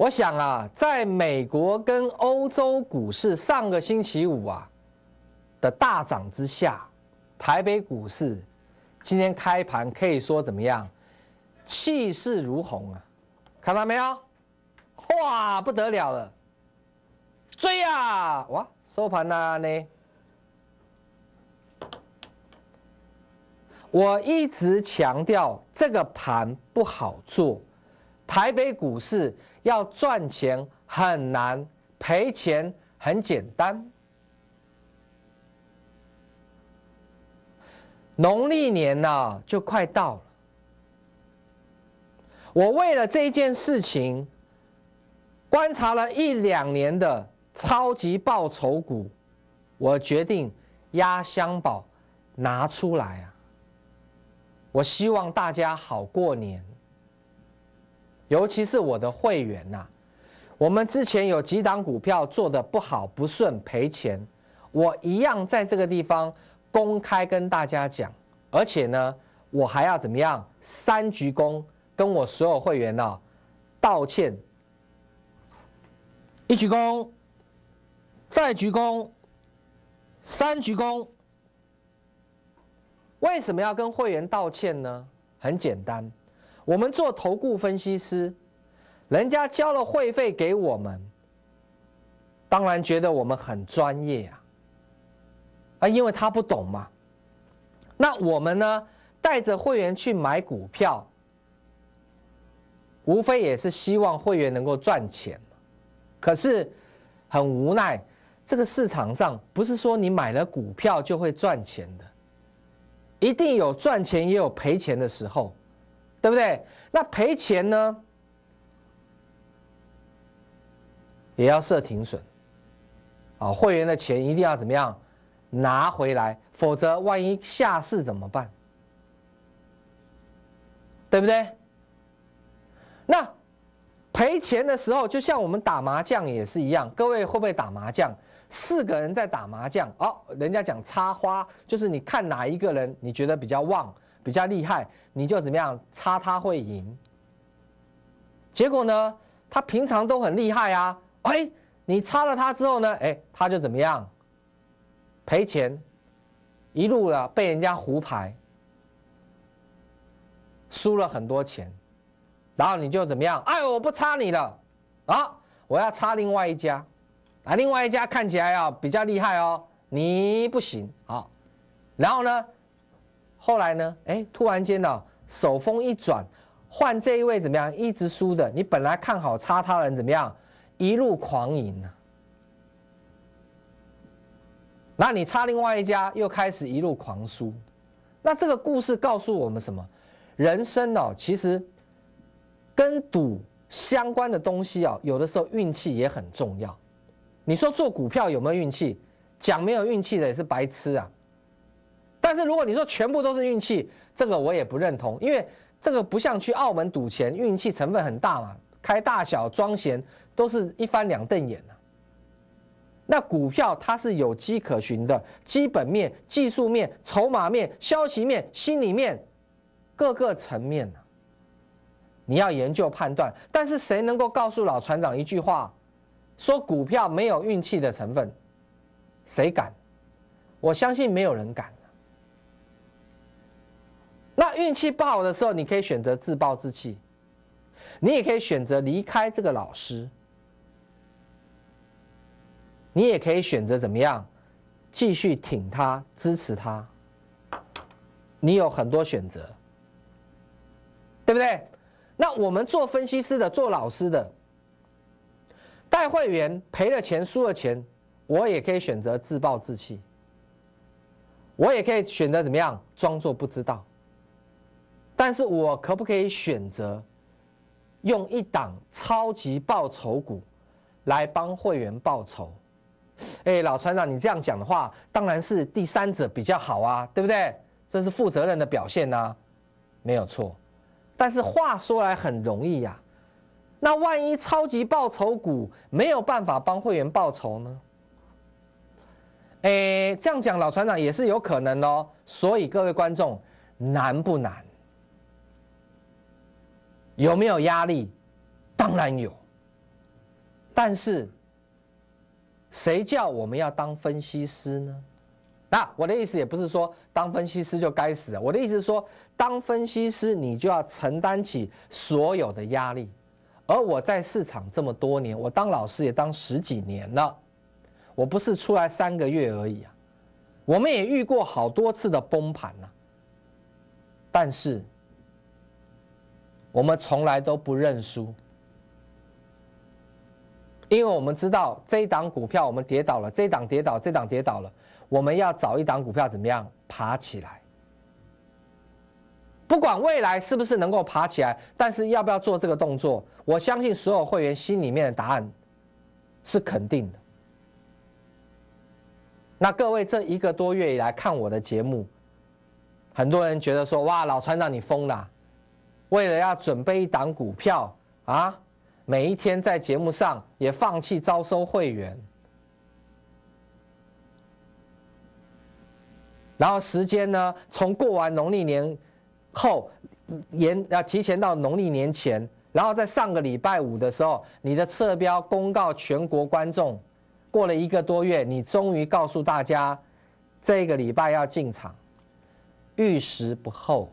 我想啊，在美国跟欧洲股市上个星期五的大涨之下，台北股市今天开盘可以说怎么样？气势如虹啊！看到没有？哇，不得了了！追啊！哇，收盘呢？我一直强调这个盘不好做，台北股市要赚钱很难，赔钱很简单。农历年就快到了，我为了这一件事情，观察了1、2年的超级报酬股，我决定压箱宝拿出来啊！我希望大家好过年，尤其是我的会员我们之前有几档股票做得不好不顺赔钱，我一样在这个地方公开跟大家讲，而且呢，我还要怎么样3鞠躬，跟我所有会员道歉，1鞠躬，再鞠躬，3鞠躬。为什么要跟会员道歉呢？很简单，我们做投顾分析师，人家交了会费给我们，当然觉得我们很专业因为他不懂嘛。那我们呢，带着会员去买股票，无非也是希望会员能够赚钱。可是很无奈，这个市场上不是说你买了股票就会赚钱的。一定有赚钱也有赔钱的时候，对不对？那赔钱呢，也要设停损，会员的钱一定要怎么样拿回来，否则万一下市怎么办？对不对？那赔钱的时候，就像我们打麻将也是一样，各位会不会打麻将？4个人在打麻将，人家讲插花，就是你看哪一个人你觉得比较旺、比较厉害，你就怎么样插他会赢。结果呢，他平常都很厉害你插了他之后呢，他就怎么样赔钱，一路被人家胡牌，输了很多钱，然后你就怎么样？我不插你了，我要插另外一家。另外一家看起来比较厉害你不行然后呢，后来呢，突然间手风一转，换这一位怎么样？一直输的，你本来看好插他的人怎么样？一路狂赢那你插另外一家又开始一路狂输。那这个故事告诉我们什么？人生其实跟赌相关的东西有的时候运气也很重要。你说做股票有没有运气？讲没有运气的也是白痴但是如果你说全部都是运气，这个我也不认同，因为这个不像去澳门赌钱，运气成分很大嘛，开大小庄闲都是一翻2瞪眼那股票它是有迹可循的，基本面、技术面、筹码面、消息面、心里面各个层面你要研究判断。但是谁能够告诉老船长一句话？说股票没有运气的成分，谁敢？我相信没有人敢。那运气不好的时候，你可以选择自暴自弃，你也可以选择离开这个老师，你也可以选择怎么样，继续挺他、支持他。你有很多选择，对不对？那我们做分析师的、做老师的，带会员赔了钱、输了钱，我也可以选择自暴自弃，我也可以选择怎么样装作不知道。但是我可不可以选择用一档超级报酬股来帮会员报酬？老船长，你这样讲的话，当然是第三者比较好对不对？这是负责任的表现没有错。但是话说来很容易那万一超级报酬股没有办法帮会员报酬呢？这样讲老船长也是有可能所以各位观众，难不难？有没有压力？当然有。但是谁叫我们要当分析师呢？那我的意思也不是说当分析师就该死了，我的意思是说，当分析师你就要承担起所有的压力。而我在市场这么多年，我当老师也当10几年了，我不是出来3个月而已啊，我们也遇过好多次的崩盘啊，但是我们从来都不认输，因为我们知道这一档股票我们跌倒了，这一档跌倒，这档跌倒了，我们要找一档股票怎么样爬起来？不管未来是不是能够爬起来，但是要不要做这个动作，我相信所有会员心里面的答案是肯定的。那各位这1个多月以来看我的节目，很多人觉得说，哇，老船长你疯了，为了要准备一档股票啊，每一天在节目上也放弃招收会员，然后时间呢，从过完农历年后提前到农历年前，然后在上个礼拜5的时候，你的测标公告全国观众，过了1个多月，你终于告诉大家，这个礼拜要进场，遇时不候，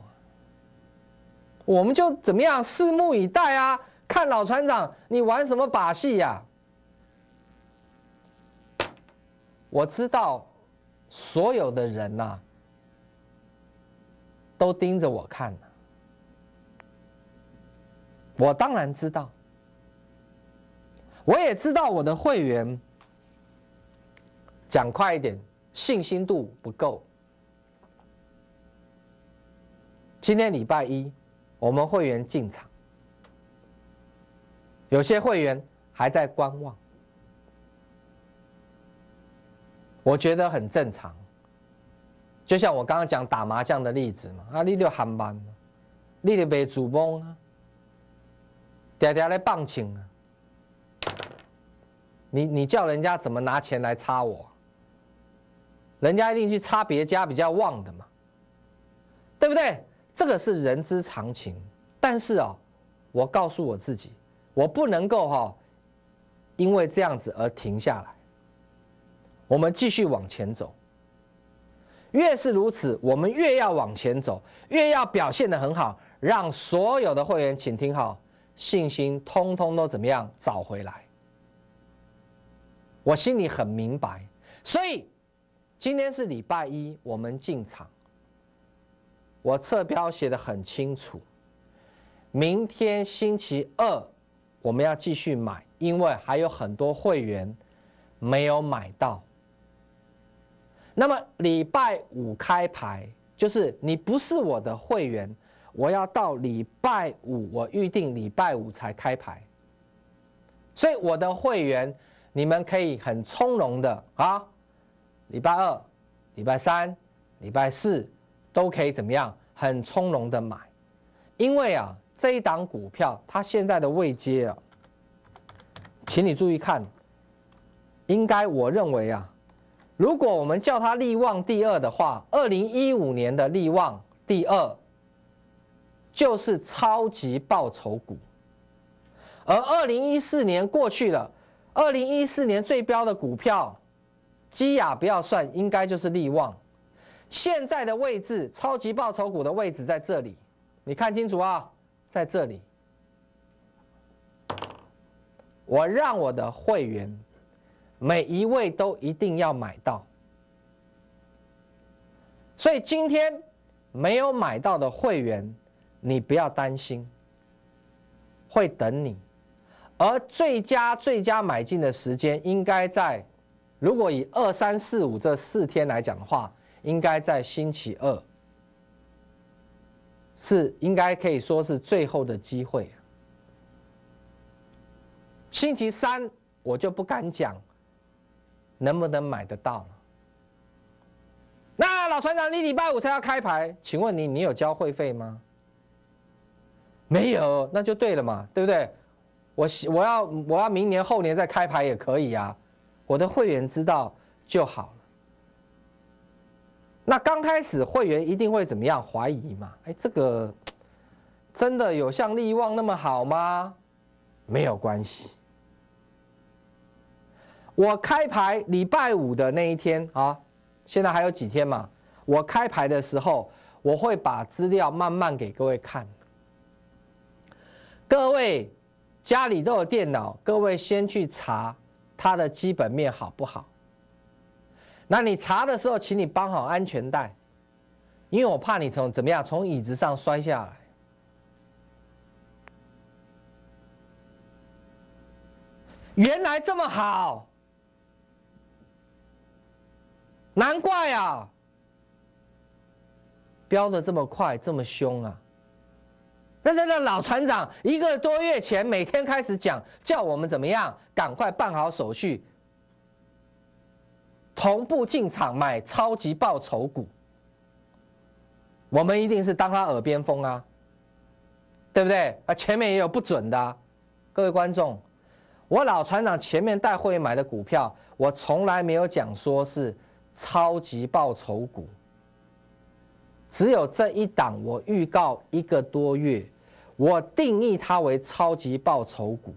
我们就怎么样，拭目以待啊！看老船长你玩什么把戏呀？我知道所有的人呐，都盯着我看呢。我当然知道，我也知道我的会员，讲快一点，信心度不够。今天礼拜1，我们会员进场，有些会员还在观望，我觉得很正常。就像我刚刚讲打麻将的例子嘛，你就喊慢，你就别主崩啊，嗲嗲来棒请啊，你叫人家怎么拿钱来插我？人家一定去插别家比较旺的嘛，对不对？这个是人之常情。但是我告诉我自己，我不能够因为这样子而停下来，我们继续往前走。越是如此，我们越要往前走，越要表现得很好，让所有的会员请听好，信心通通都怎么样找回来。我心里很明白，所以今天是礼拜1，我们进场，我测标写得很清楚，明天星期2我们要继续买，因为还有很多会员没有买到。那么礼拜5开牌，就是你不是我的会员，我要到礼拜5，我预定礼拜5才开牌。所以我的会员，你们可以很从容的礼拜2、礼拜3、礼拜4都可以怎么样，很从容的买，因为这一档股票它现在的位阶请你注意看，应该我认为如果我们叫它力旺第2的话，2015年的力旺第2就是超级报酬股，而2014年过去了，2014年最标的股票，基亚不要算，应该就是力旺。现在的位置，超级报酬股的位置在这里，你看清楚在这里。我让我的会员每一位都一定要买到，所以今天没有买到的会员，你不要担心，会等你。而最佳买进的时间应该在，如果以2、3、4、5这4天来讲的话，应该在星期2，是应该可以说是最后的机会。星期3我就不敢讲能不能买得到了。那老船长，你礼拜5才要开牌，请问你有交会费吗？没有，那就对了嘛，对不对？我要明年后年再开牌也可以啊，我的会员知道就好了。那刚开始会员一定会怎么样怀疑嘛？这个真的有像力旺那么好吗？没有关系，我开牌礼拜五的那一天啊，现在还有几天嘛？我开牌的时候，我会把资料慢慢给各位看。各位家里都有电脑，各位先去查它的基本面好不好？那你查的时候，请你绑好安全带，因为我怕你怎么样从椅子上摔下来。原来这么好，难怪啊，飙得这么快，这么凶啊！那老船长1个多月前每天开始讲，叫我们怎么样，赶快办好手续，同步进场买超级报酬股。我们一定是当他耳边风啊，对不对？啊，前面也有不准的啊，各位观众。我老船长前面带会员买的股票，我从来没有讲说是超级报酬股，只有这一档我预告1个多月，我定义它为超级报酬股。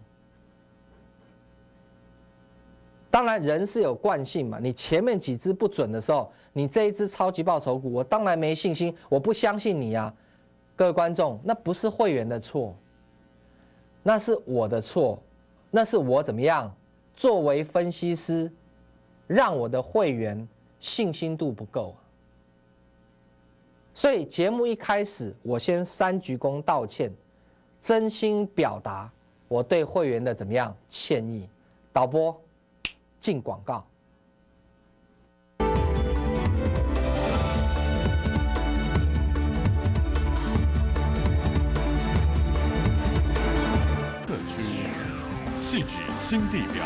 当然人是有惯性嘛，你前面几只不准的时候，你这一只超级报酬股，我当然没信心，我不相信你啊，各位观众，那不是会员的错，那是我的错。那是我怎么样作为分析师，让我的会员信心度不够。所以节目一开始，我先3鞠躬道歉，真心表达我对会员的怎么样歉意。导播进广告。汐止新地标，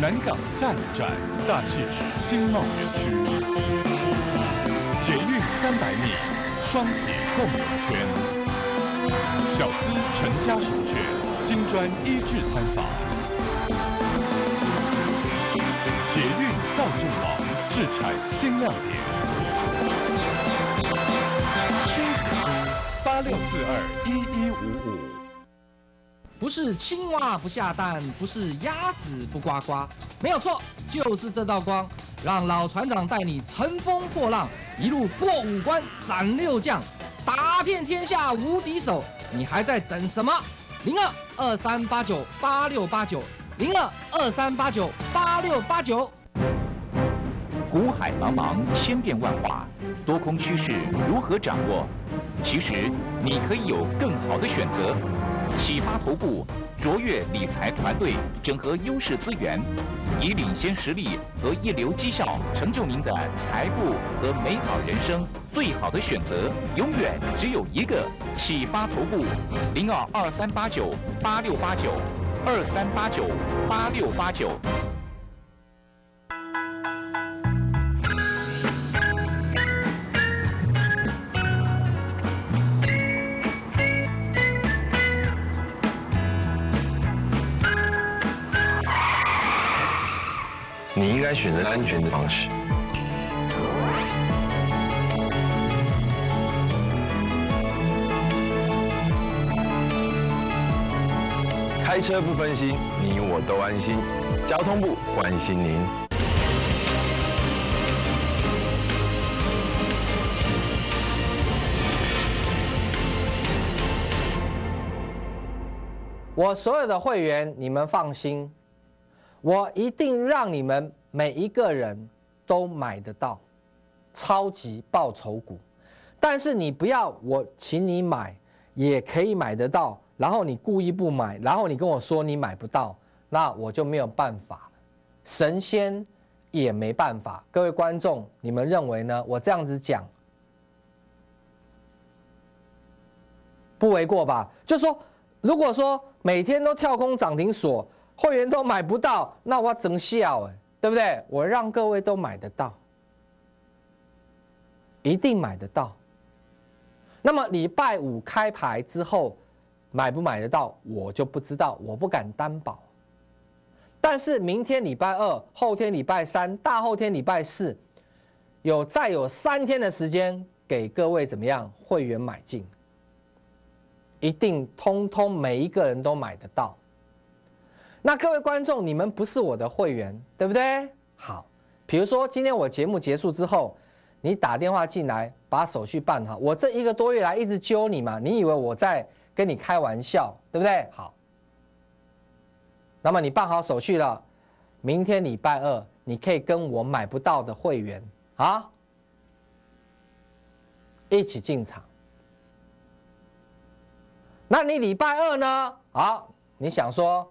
南港下一站大汐止经贸园区，捷运300米，双铁共融圈，小资成家首选，金砖1至3房，捷运造镇网，置产新亮点，新捷86421155。不是青蛙不下蛋，不是鸭子不呱呱，没有错，就是这道光，让老船长带你乘风破浪，一路过5关斩6将，打遍天下无敌手。你还在等什么？0223898689，0223898689。股海茫茫，千变万化，多空趋势如何掌握？其实你可以有更好的选择。启发投顾卓越理财团队整合优势资源，以领先实力和一流绩效，成就您的财富和美好人生。最好的选择永远只有一个，启发投顾0223898689，23898689。你应该选择安全的方式。开车不分心，你我都安心。交通部关心您。我所有的会员，你们放心。我一定让你们每一个人都买得到超级报酬股，但是你不要我请你买也可以买得到，然后你故意不买，然后你跟我说你买不到，那我就没有办法了，神仙也没办法。各位观众，你们认为呢？我这样子讲不为过吧？就说如果说每天都跳空涨停锁，会员都买不到，那我整笑对不对？我让各位都买得到，一定买得到。那么礼拜5开牌之后买不买得到，我就不知道，我不敢担保。但是明天礼拜2，后天礼拜3，大后天礼拜4，再有3天的时间给各位怎么样？会员买进，一定通通每一个人都买得到。那各位观众，你们不是我的会员，对不对？好，比如说今天我节目结束之后，你打电话进来，把手续办好。我这1个多月来一直揪你嘛，你以为我在跟你开玩笑，对不对？好，那么你办好手续了，明天礼拜2，你可以跟我买不到的会员啊，一起进场。那你礼拜2呢？好，你想说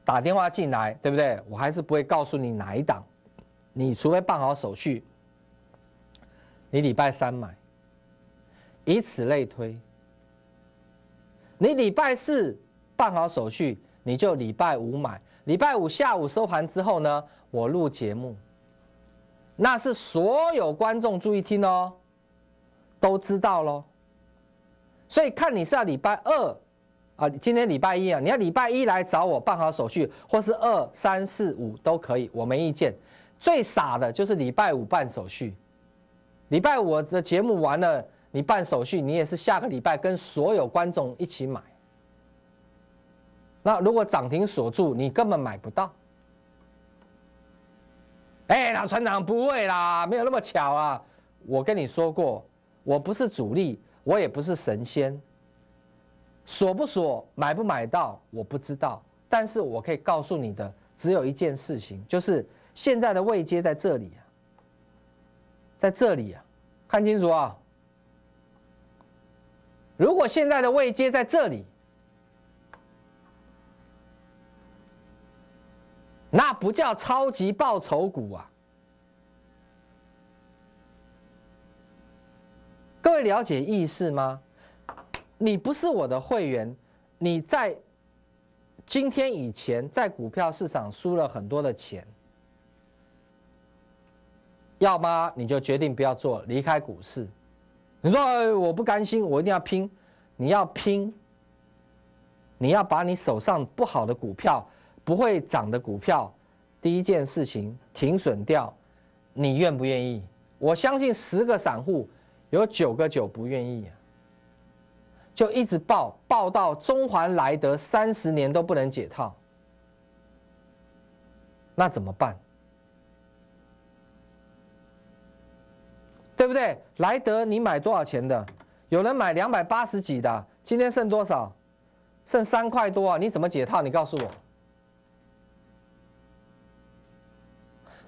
打电话进来，对不对？我还是不会告诉你哪一档，你除非办好手续，你礼拜3买，以此类推。你礼拜4办好手续，你就礼拜5买。礼拜5下午收盘之后呢，我录节目，那是所有观众注意听哦，都知道咯。所以看你是要礼拜2啊，今天礼拜1啊，你要礼拜1来找我办好手续，或是2、3、4、5都可以，我没意见。最傻的就是礼拜5办手续，礼拜5我的节目完了，你办手续，你也是下个礼拜跟所有观众一起买。那如果涨停锁住，你根本买不到。老船长不会啦，没有那么巧啊。我跟你说过，我不是主力，我也不是神仙。锁不锁，买不买到，我不知道。但是我可以告诉你的只有一件事情，就是现在的位阶在这里啊，在这里啊，看清楚啊。如果现在的位阶在这里，那不叫超级报酬股啊！各位了解意思吗？你不是我的会员，你在今天以前在股票市场输了很多的钱，要么你就决定不要做，离开股市。你说我不甘心，我一定要拼，你要拼，你要把你手上不好的股票、不会涨的股票，第一件事情停损掉，你愿不愿意？我相信10个散户有9个9不愿意啊。就一直抱到中环莱德30年都不能解套，那怎么办？对不对？莱德你买多少钱的？有人买280几的，今天剩多少？剩3块多啊！你怎么解套？你告诉我。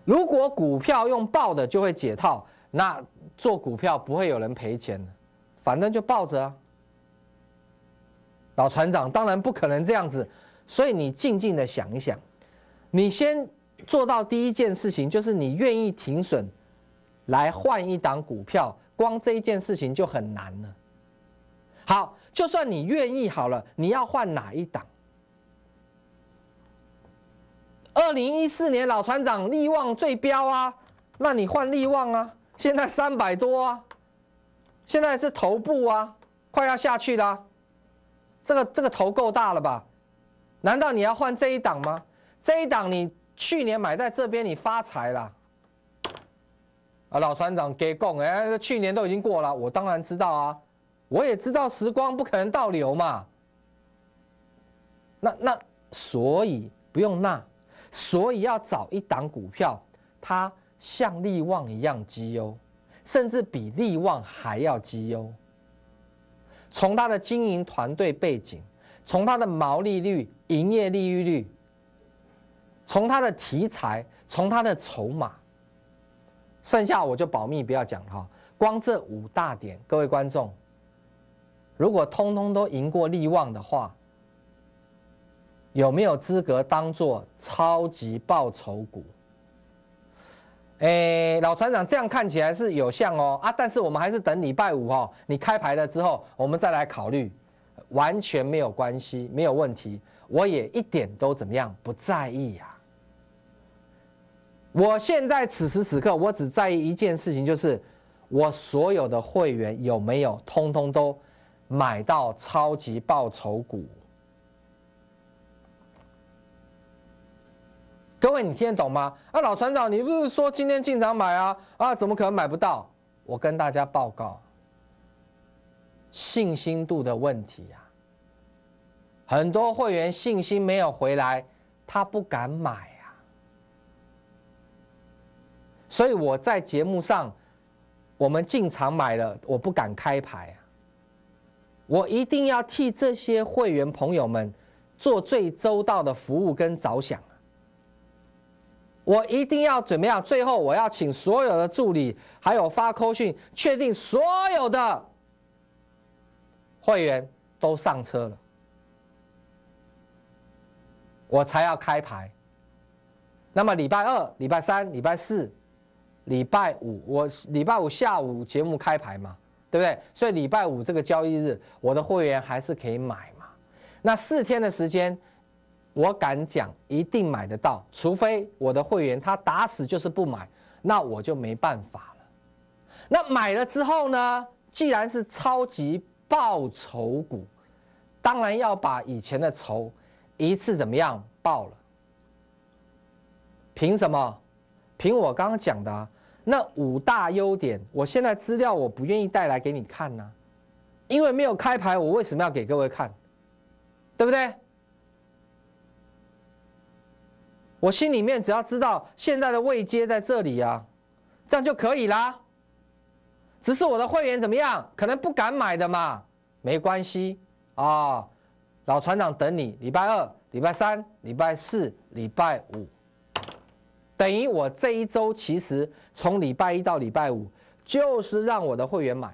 如果股票用抱的就会解套，那做股票不会有人赔钱的，反正就抱着啊。老船长当然不可能这样子，所以你静静的想一想，你先做到第一件事情，就是你愿意停损来换一档股票，光这一件事情就很难了。好，就算你愿意好了，你要换哪一档？2014年老船长力旺最标啊，那你换力旺啊，现在300多啊，现在是头部啊，快要下去了啊。这个头够大了吧？难道你要换这一档吗？这一档你去年买在这边，你发财了。啊，老船长给供，去年都已经过了，我当然知道啊，我也知道时光不可能倒流嘛。那所以不用那，所以要找一档股票，它像力旺一样绩优，甚至比力旺还要绩优。从它的经营团队背景，从它的毛利率、营业利润率，从它的题材，从它的筹码，剩下我就保密不要讲了哈。光这5大点，各位观众，如果通通都赢过力旺的话，有没有资格当作超级报酬股？老船长这样看起来是有像哦啊，但是我们还是等礼拜5哦，你开牌了之后，我们再来考虑，完全没有关系，没有问题，我也一点都怎么样不在意呀。我现在此时此刻，我只在意一件事情，就是我所有的会员有没有通通都买到超级报酬股。各位，你听得懂吗？啊，老船长，你不是说今天进场买啊？啊，怎么可能买不到？我跟大家报告，信心度的问题啊。很多会员信心没有回来，他不敢买啊。所以我在节目上，我们进场买了，我不敢开牌啊。我一定要替这些会员朋友们做最周到的服务跟着想。我一定要怎么样？最后我要请所有的助理，还有发扣讯，确定所有的会员都上车了，我才要开牌。那么礼拜二、礼拜三、礼拜四、礼拜五，我礼拜五下午节目开牌嘛，对不对？所以礼拜五这个交易日，我的会员还是可以买嘛。那4天的时间。我敢讲，一定买得到，除非我的会员他打死就是不买，那我就没办法了。那买了之后呢？既然是超级报酬股，当然要把以前的仇一次怎么样报了？凭什么？凭我刚刚讲的啊，那5大优点，我现在资料我不愿意带来给你看呢，因为没有开牌，我为什么要给各位看？对不对？我心里面只要知道现在的位阶在这里啊，这样就可以啦。只是我的会员怎么样，可能不敢买的嘛，没关系啊，老船长等你，礼拜二、礼拜三、礼拜四、礼拜五，等于我这一周其实从礼拜一到礼拜五，就是让我的会员买。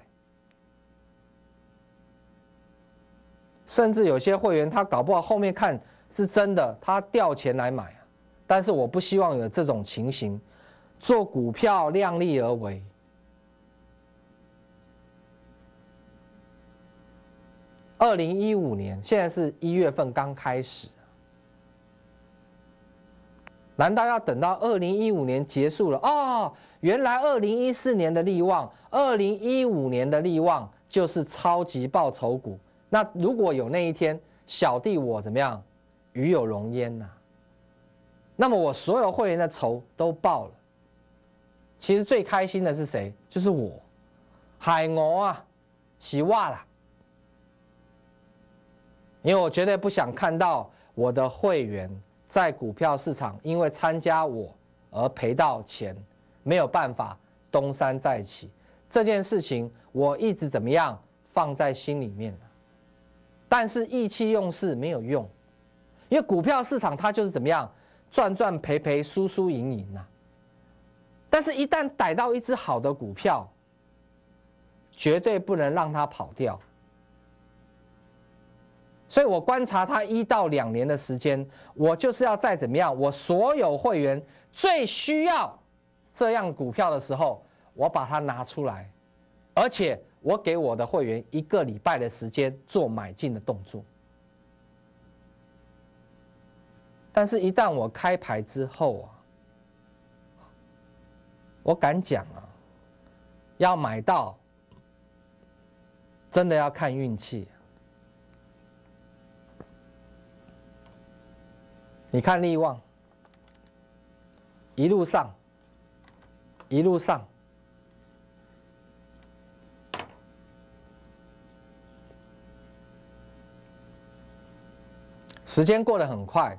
甚至有些会员他搞不好后面看是真的，他调钱来买。但是我不希望有这种情形，做股票量力而为。2015年，现在是1月份刚开始，难道要等到2015年结束了？哦，原来2014年的力旺，2015年的力旺就是超级报酬股。那如果有那一天，小弟我怎么样，与有荣焉呐？那么我所有会员的仇都报了，其实最开心的是谁？就是我，海我啊，洗袜啦！因为我绝对不想看到我的会员在股票市场因为参加我而赔到钱，没有办法东山再起。这件事情我一直怎么样放在心里面，但是意气用事没有用，因为股票市场它就是怎么样。赚赚赔赔，输输赢赢啊！但是，一旦逮到一只好的股票，绝对不能让它跑掉。所以我观察它1到2年的时间，我就是要再怎么样，我所有会员最需要这样股票的时候，我把它拿出来，而且我给我的会员1个礼拜的时间做买进的动作。但是，一旦我开牌之后啊，我敢讲啊，要买到，真的要看运气。你看力旺，一路上，一路上，时间过得很快。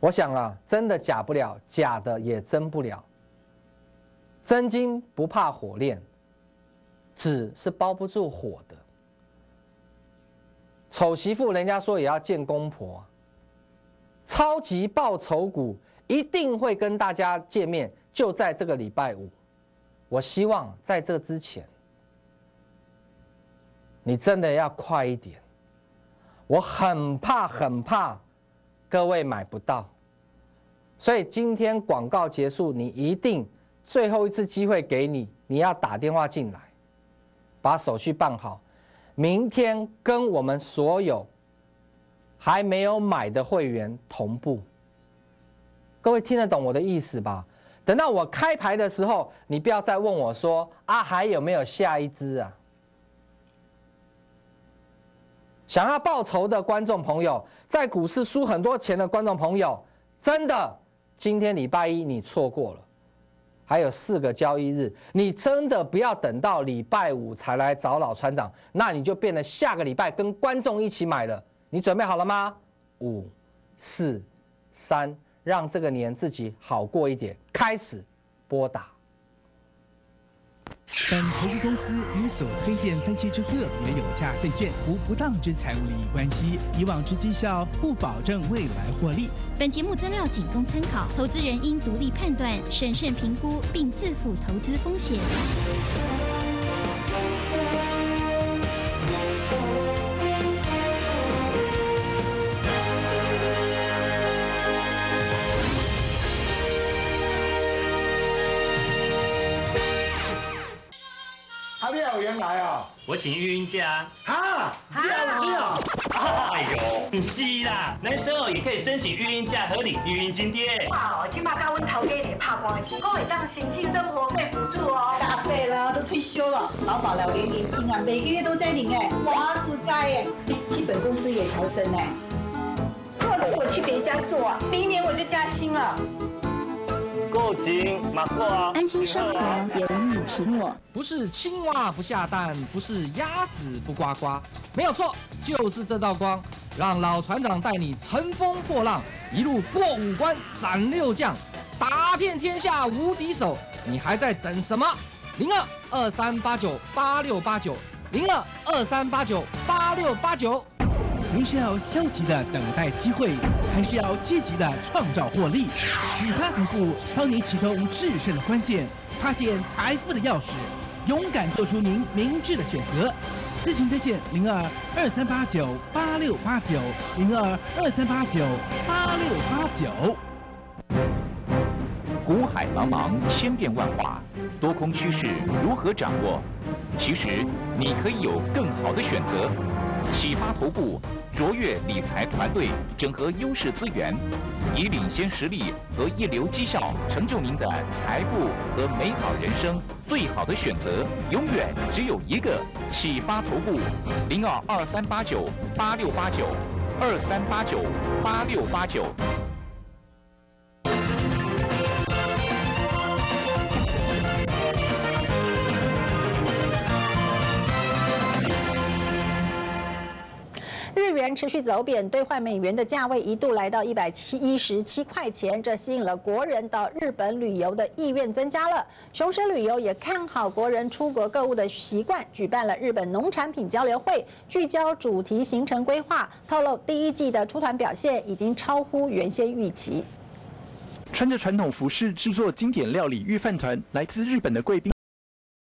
我想啊，真的假不了，假的也真不了。真金不怕火炼，纸是包不住火的。丑媳妇人家说也要见公婆，超级报酬股一定会跟大家见面，就在这个礼拜五。我希望在这之前，你真的要快一点。我很怕各位买不到。所以今天广告结束，你一定最后一次机会给你，你要打电话进来，把手续办好，明天跟我们所有还没有买的会员同步。各位听得懂我的意思吧？等到我开牌的时候，你不要再问我说啊，还有没有下一支啊？想要报仇的观众朋友，在股市输很多钱的观众朋友，真的。今天礼拜一你错过了，还有4个交易日，你真的不要等到礼拜5才来找老船长，那你就变成下个礼拜跟观众一起买了。你准备好了吗？5、4、3，让这个年自己好过一点。开始拨打。本投资公司与所推荐分析之个别有价证券无不当之财务利益关系，以往之绩效不保证未来获利。本节目资料仅供参考，投资人应独立判断、审慎评估，并自负投资风险。你有缘来啊！我请育婴假哈，你有钱啊！哎呦，不是啦，男生也可以申请育婴假和领育婴津贴。哇，今麦甲阮头家咧拍关系，我会当申请生活费补助哦。阿伯啦，都退休了，劳保老年年金啊，每个月都在领哎，我出差哎，基本工资也调升哎。若是我去别家做啊，明年我就加薪了。够钱，马够啊！安心生活，有你挺我。不是青蛙不下蛋，不是鸭子不呱呱，没有错，就是这道光，让老船长带你乘风破浪，一路过5关斩6将，打遍天下无敌手。你还在等什么？02-2389-8689，02-2389-8689。您是要消极的等待机会，还是要积极的创造获利？启发投顾帮您启动制胜的关键，发现财富的钥匙，勇敢做出您明智的选择。咨询热线02-2389-8689，02-2389-8689。股海茫茫，千变万化，多空趋势如何掌握？其实你可以有更好的选择。启发投顾卓越理财团队整合优势资源，以领先实力和一流绩效，成就您的财富和美好人生。最好的选择永远只有一个，启发投顾02-2389-8689，2389-8689。日元持续走贬，兑换美元的价位一度来到117块钱，这吸引了国人到日本旅游的意愿增加了。雄狮旅游也看好国人出国购物的习惯，举办了日本农产品交流会，聚焦主题行程规划，透露第1季的出团表现已经超乎原先预期。穿着传统服饰制作经典料理御饭团，来自日本的贵宾